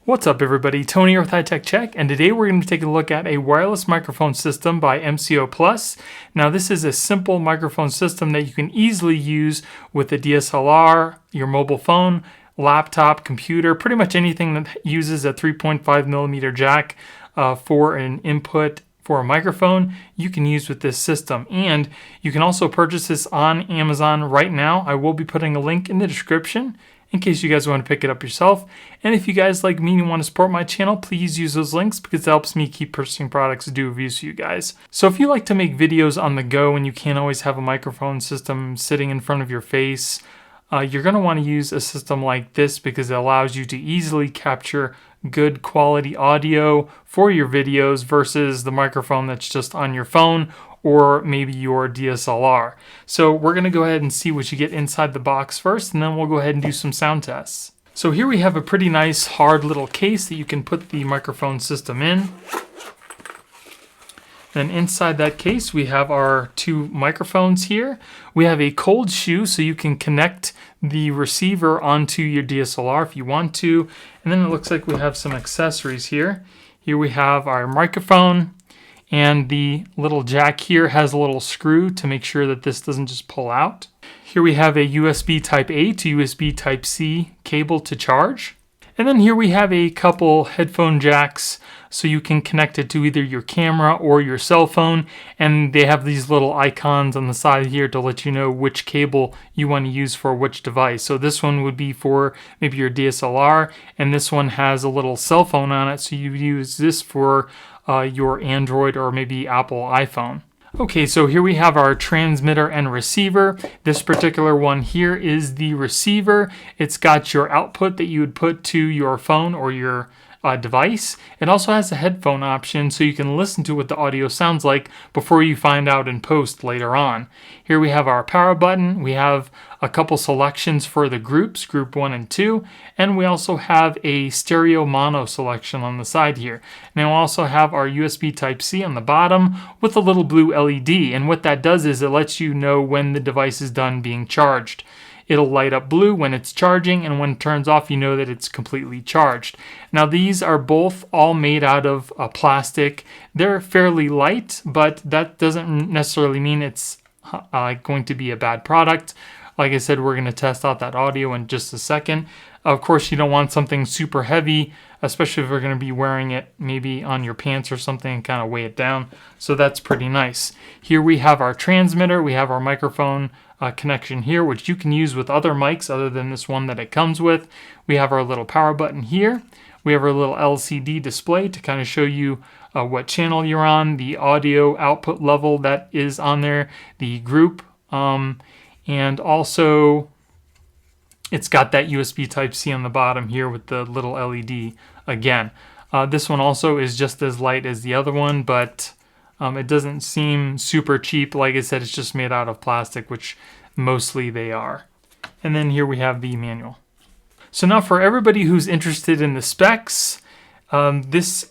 What's up everybody, Tony here with High Tech Check, and today we're going to take a look at a wireless microphone system by Mcoplus. Now this is a simple microphone system that you can easily use with a DSLR, your mobile phone, laptop, computer, pretty much anything that uses a 3.5mm jack for an input for a microphone, you can use with this system. And you can also purchase this on Amazon right now. I will be putting a link in the description in case you guys want to pick it up yourself. And if you guys like me and want to support my channel, please use those links because it helps me keep purchasing products to do reviews for you guys. So if you like to make videos on the go and you can't always have a microphone system sitting in front of your face, you're going to want to use a system like this because it allows you to easily capture good quality audio for your videos versus the microphone that's just on your phone or maybe your DSLR. So we're going to go ahead and see what you get inside the box first, and then we'll go ahead and do some sound tests. So here we have a pretty nice hard little case that you can put the microphone system in. Then inside that case we have our two microphones here. We have a cold shoe so you can connect the receiver onto your DSLR if you want to. And then it looks like we have some accessories here. Here we have our microphone, and the little jack here has a little screw to make sure that this doesn't just pull out. Here we have a USB Type A to USB Type C cable to charge. And then here we have a couple headphone jacks so you can connect it to either your camera or your cell phone. And they have these little icons on the side here to let you know which cable you want to use for which device. So this one would be for maybe your DSLR, and this one has a little cell phone on it, so you use this for your Android or maybe Apple iPhone. Okay, so here we have our transmitter and receiver. This particular one here is the receiver. It's got your output that you would put to your phone or your device. It also has a headphone option so you can listen to what the audio sounds like before you find out in post later on. Here we have our power button. We have a couple selections for the groups, group 1 and 2, and we also have a stereo mono selection on the side here. Now we also have our USB Type-C on the bottom with a little blue LED, and what that does is it lets you know when the device is done being charged. It'll light up blue when it's charging, and when it turns off, you know that it's completely charged. Now these are both all made out of plastic. They're fairly light, but that doesn't necessarily mean it's going to be a bad product. Like I said, we're going to test out that audio in just a second. Of course, you don't want something super heavy, especially if you're going to be wearing it maybe on your pants or something and kind of weigh it down. So that's pretty nice. Here we have our transmitter. We have our microphone connection here, which you can use with other mics other than this one that it comes with. We have our little power button here. We have our little LCD display to kind of show you what channel you're on, the audio output level that is on there, the group, and also it's got that USB Type-C on the bottom here with the little LED again. This one also is just as light as the other one, but it doesn't seem super cheap. Like I said, it's just made out of plastic, which mostly they are. And then here we have the manual. So now for everybody who's interested in the specs, this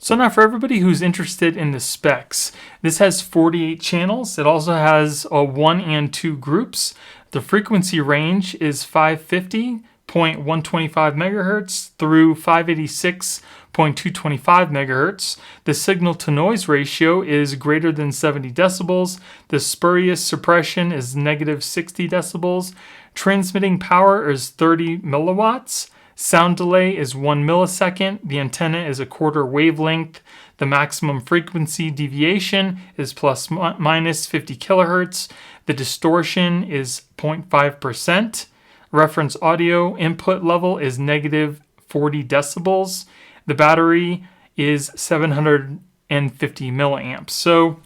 has 48 channels. It also has 1 and 2 groups. The frequency range is 550.125 megahertz through 586.225 megahertz. The signal to noise ratio is greater than 70 decibels. The spurious suppression is negative 60 decibels. Transmitting power is 30 milliwatts. Sound delay is 1 millisecond. The antenna is a quarter wavelength. The maximum frequency deviation is plus minus 50 kilohertz. The distortion is 0.5%. Reference audio input level is negative 40 decibels. The battery is 750 milliamps. So,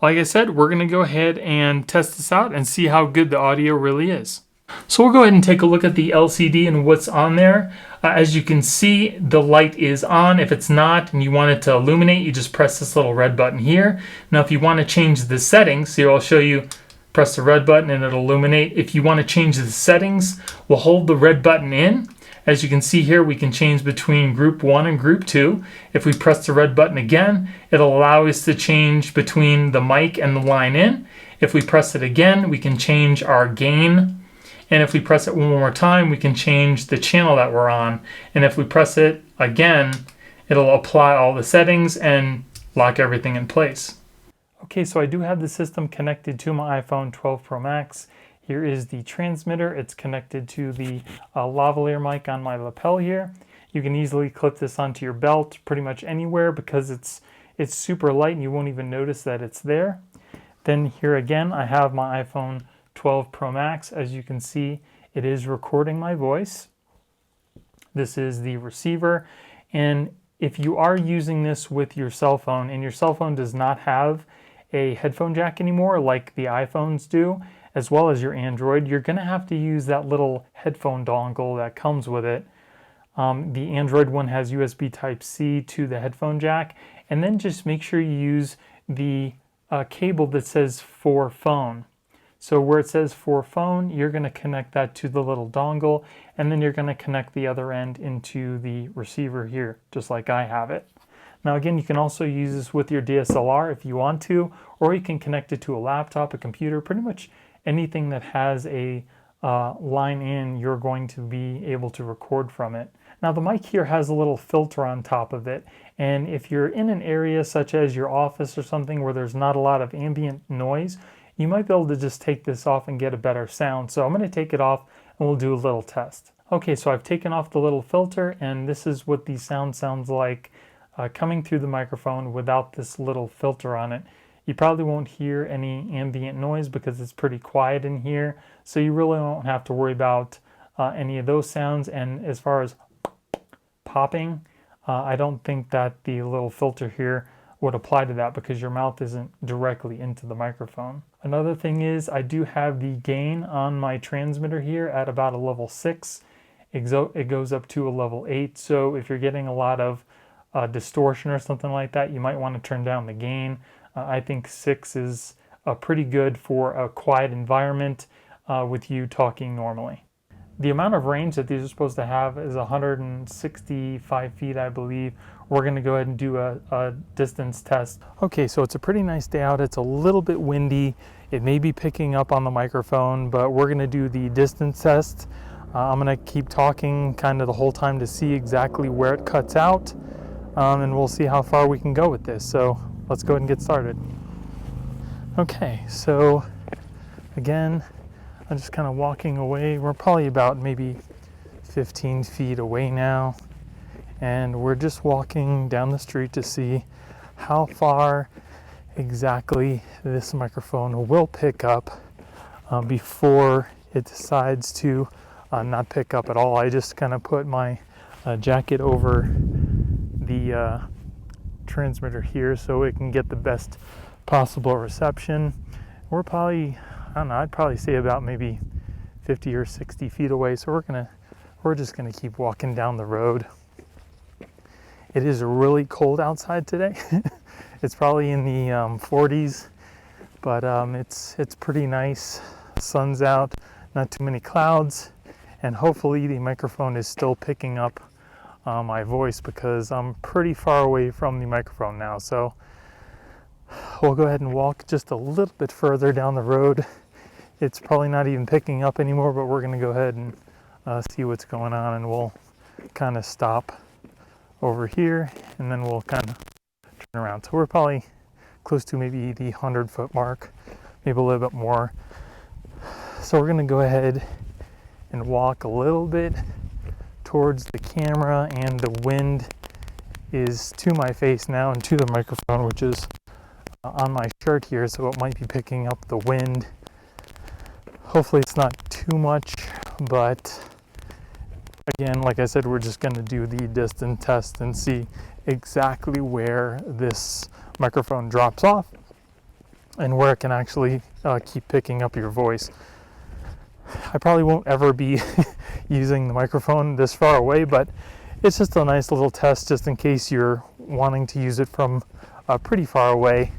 like I said, we're going to go ahead and test this out and see how good the audio really is. So we'll go ahead and take a look at the LCD and what's on there. As you can see, the light is on. If it's not and you want it to illuminate, you just press this little red button here. Now if you want to change the settings, here I'll show you, press the red button and it'll illuminate. If you want to change the settings, we'll hold the red button in. As you can see here, we can change between group 1 and group 2. If we press the red button again, it'll allow us to change between the mic and the line in. If we press it again, we can change our gain And if we press it one more time, we can change the channel that we're on. And if we press it again, it'll apply all the settings and lock everything in place. Okay, so I do have the system connected to my iPhone 12 Pro Max. Here is the transmitter. It's connected to the lavalier mic on my lapel here. You can easily clip this onto your belt pretty much anywhere because it's super light and you won't even notice that it's there. Then here again, I have my iPhone 12 Pro Max. As you can see, it is recording my voice. This is the receiver. And if you are using this with your cell phone and your cell phone does not have a headphone jack anymore like the iPhones do, as well as your Android, you're going to have to use that little headphone dongle that comes with it. The Android one has USB Type-C to the headphone jack, and then just make sure you use the cable that says for phone. So where it says for phone, you're going to connect that to the little dongle, and then you're going to connect the other end into the receiver here, just like I have it. Now again, you can also use this with your DSLR if you want to, or you can connect it to a laptop, a computer, pretty much anything that has a line in, you're going to be able to record from it. Now the mic here has a little filter on top of it, and if you're in an area such as your office or something where there's not a lot of ambient noise, you might be able to just take this off and get a better sound. So I'm going to take it off and we'll do a little test. Okay, so I've taken off the little filter and this is what the sound sounds like coming through the microphone without this little filter on it. You probably won't hear any ambient noise because it's pretty quiet in here, so you really won't have to worry about any of those sounds. And as far as popping, I don't think that the little filter here would apply to that because your mouth isn't directly into the microphone. Another thing is I do have the gain on my transmitter here at about a level 6. It goes up to a level 8, so if you're getting a lot of distortion or something like that, you might want to turn down the gain. I think 6 is pretty good for a quiet environment with you talking normally. The amount of range that these are supposed to have is 165 feet, I believe. We're going to go ahead and do a distance test. Okay, so it's a pretty nice day out. It's a little bit windy. It may be picking up on the microphone, but we're going to do the distance test. I'm going to keep talking kind of the whole time to see exactly where it cuts out, and we'll see how far we can go with this. So let's go ahead and get started. Okay, so again, I'm just kind of walking away. We're probably about maybe 15 feet away now, and we're just walking down the street to see how far exactly this microphone will pick up before it decides to not pick up at all. I just kind of put my jacket over the transmitter here so it can get the best possible reception. We're probably, I don't know, I'd probably say about maybe 50 or 60 feet away. So we're just gonna keep walking down the road. It is really cold outside today. It's probably in the 40s, but it's pretty nice. Sun's out, not too many clouds, and hopefully the microphone is still picking up my voice because I'm pretty far away from the microphone now. So we'll go ahead and walk just a little bit further down the road. It's probably not even picking up anymore, but we're going to go ahead and see what's going on, and we'll kind of stop over here and then we'll kind of turn around. So we're probably close to maybe the 100-foot mark, maybe a little bit more. So we're going to go ahead and walk a little bit towards the camera, and the wind is to my face now and to the microphone, which is on my shirt here, so it might be picking up the wind. Hopefully it's not too much, but again, like I said, we're just going to do the distance test and see exactly where this microphone drops off and where it can actually keep picking up your voice. I probably won't ever be using the microphone this far away, but it's just a nice little test just in case you're wanting to use it from pretty far away.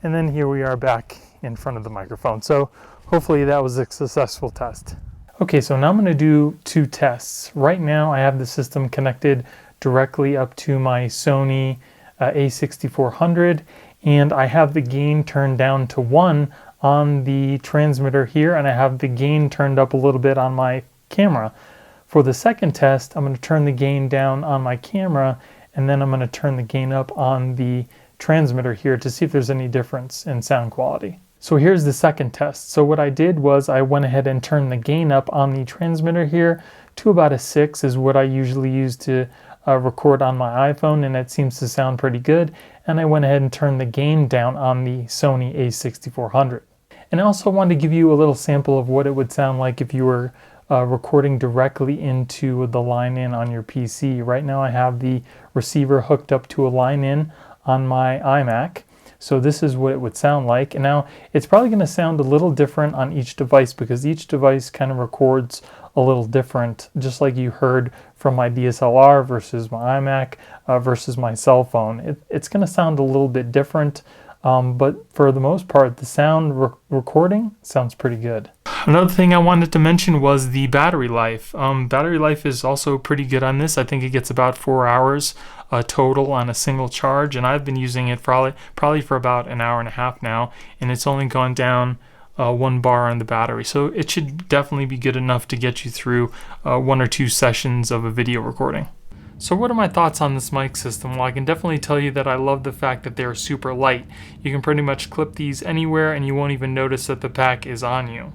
And then here we are back in front of the microphone. So hopefully that was a successful test. Okay, so now I'm going to do two tests. Right now I have the system connected directly up to my Sony a6400, and I have the gain turned down to 1 on the transmitter here, and I have the gain turned up a little bit on my camera. For the second test, I'm going to turn the gain down on my camera, and then I'm going to turn the gain up on the transmitter here to see if there's any difference in sound quality. So here's the second test. So what I did was I went ahead and turned the gain up on the transmitter here to about a 6 is what I usually use to record on my iPhone, and it seems to sound pretty good. And I went ahead and turned the gain down on the Sony a6400. And I also wanted to give you a little sample of what it would sound like if you were recording directly into the line in on your PC. Right now I have the receiver hooked up to a line in on my iMac. So this is what it would sound like. And now it's probably going to sound a little different on each device because each device kind of records a little different, just like you heard from my DSLR versus my iMac versus my cell phone. It's going to sound a little bit different, but for the most part, the sound recording sounds pretty good. Another thing I wanted to mention was the battery life. Battery life is also pretty good on this. I think it gets about 4 hours total on a single charge, and I've been using it probably for about an hour and a half now, and it's only gone down 1 bar on the battery. So it should definitely be good enough to get you through 1 or 2 sessions of a video recording. So what are my thoughts on this mic system? Well, I can definitely tell you that I love the fact that they're super light. You can pretty much clip these anywhere and you won't even notice that the pack is on you.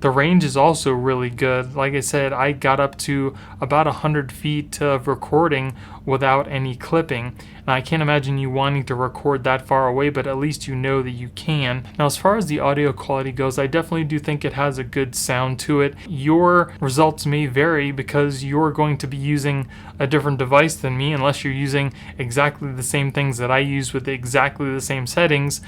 The range is also really good. Like I said, I got up to about 100 feet of recording without any clipping. And I can't imagine you wanting to record that far away, but at least you know that you can. Now, as far as the audio quality goes, I definitely do think it has a good sound to it. Your results may vary because you're going to be using a different device than me, unless you're using exactly the same things that I use with exactly the same settings.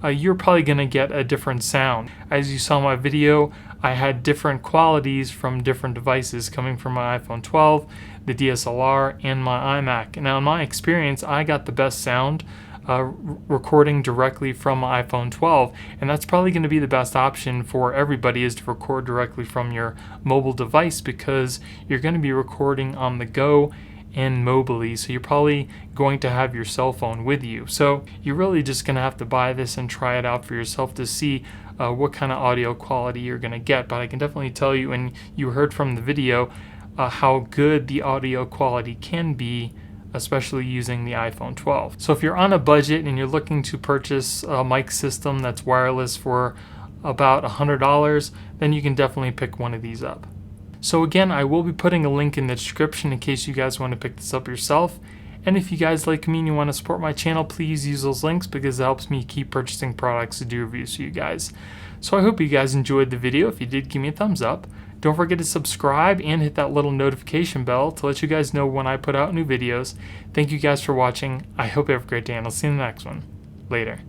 You're probably going to get a different sound. As you saw in my video, I had different qualities from different devices coming from my iPhone 12, the DSLR, and my iMac. Now in my experience, I got the best sound recording directly from my iPhone 12, and that's probably going to be the best option for everybody, is to record directly from your mobile device, because you're going to be recording on the go and mobily, so you're probably going to have your cell phone with you. So you're really just going to have to buy this and try it out for yourself to see what kind of audio quality you're going to get. But I can definitely tell you, and you heard from the video, how good the audio quality can be, especially using the iPhone 12. So if you're on a budget and you're looking to purchase a mic system that's wireless for about $100, then you can definitely pick one of these up. So again, I will be putting a link in the description in case you guys want to pick this up yourself. And if you guys like me and you want to support my channel, please use those links because it helps me keep purchasing products to do reviews for you guys. So I hope you guys enjoyed the video. If you did, give me a thumbs up. Don't forget to subscribe and hit that little notification bell to let you guys know when I put out new videos. Thank you guys for watching. I hope you have a great day, and I'll see you in the next one. Later.